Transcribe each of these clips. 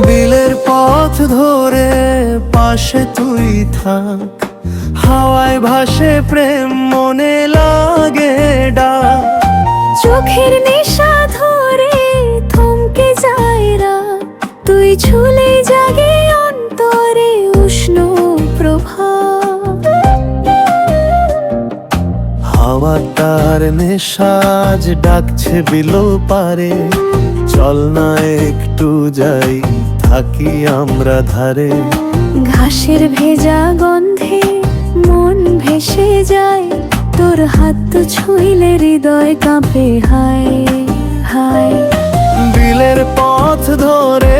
বিলের পথ ধরে পাশে তুই থাক, হাওয়ায় ভাসে প্রেম মনে লাগে ডাক। চোখের নেশা ধরে থমকে যায় রাত, তুই ছুলে জাগে অন্তরে উষ্ণ প্রভাত। হাওয়া তার নেশাজ ডাকছে বিলো পারে, চল না একটু যাই থাকি আমরা ধারে। ঘাসের ভেজা গন্ধে মন ভেসে যায়, তোর হাত ছুঁইলে হৃদয় কাঁপে হায় হায়। বিলের পথ ধরে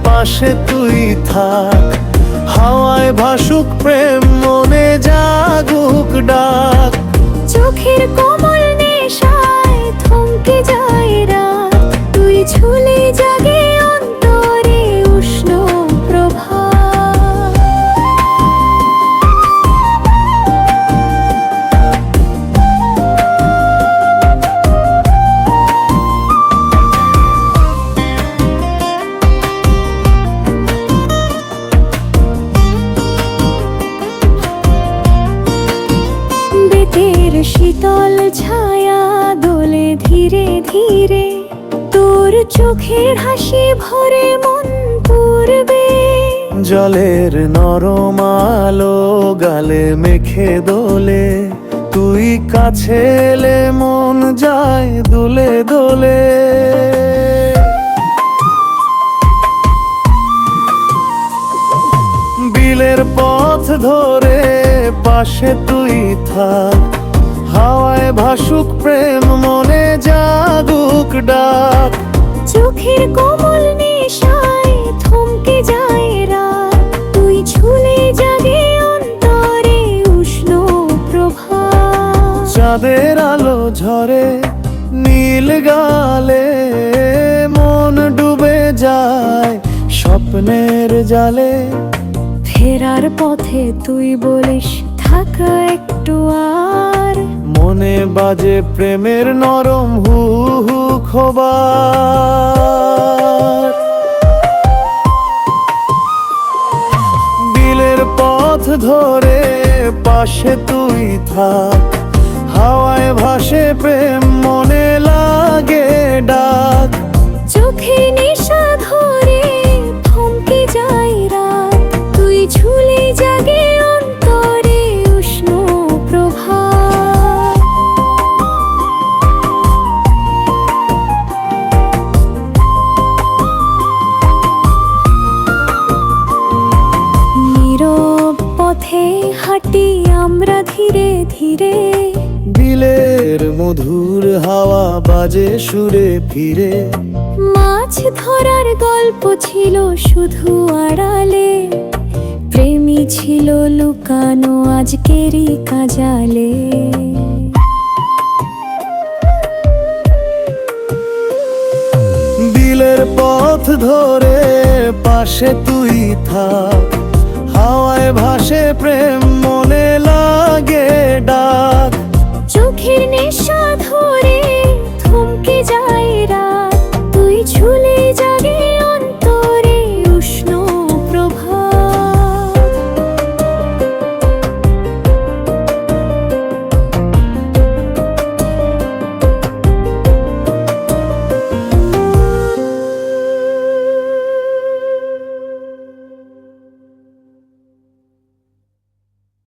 পাশে তুই থাক, হাওয়ায় ভাসুক প্রেম মনে জাগুক ডাক। চোখের কোমল নেশায় থমকে যায় রাত, তুই ছুলে জাগে অন্তরে উষ্ণ প্রভাত। বেতের শীতল ছায়া দোলে ধীরে ধীরে, তোর চোখের হাসি ভরে মন পূর্বে। জলের নরম আলো গালে মেখে দোলে, তুই কাছে এলে মন যায় দোলে দোলে। বিলের পথ ধরে পাশে তুই থাক, হাওয়ায় ভাসুক প্রেম মনে জাগুক ডাক। চোখের কোমল নেশায় থমকে যায় রাত, তুই ছুলে জাগে অন্তরে উষ্ণ প্রভাত। চাঁদের আলো ঝরে নীল গালে, মন ডুবে যায় স্বপ্নের জালে। ফেরার পথে তুই বলিস থাক একটু আর, মনে বাজে প্রেমের নরম হু হু খোবার। বিলের পথ ধরে পাশে তুই থাক, হাওয়ায় ভাসে প্রেম মনে লাগে ডাক। চোখে নেশা ধরে থমকে যায় রাত, তুই ছুলে জাগে অন্তরে উষ্ণ প্রভাত। নীরব পথে হাঁটি আমরা ধীরে ধীরে, বিলের মধুর হাওয়া বাজে সুরে ফিরে। মাছ ধরার গল্প ছিল শুধু আড়ালে, প্রেমী ছিল লুকানো আজকেরই কাজালে। বিলের পথ ধরে পাশে তুই থাক, হাওয়ায় ভাসে প্রেম মনে লাগে ডাক। চোখের নেশা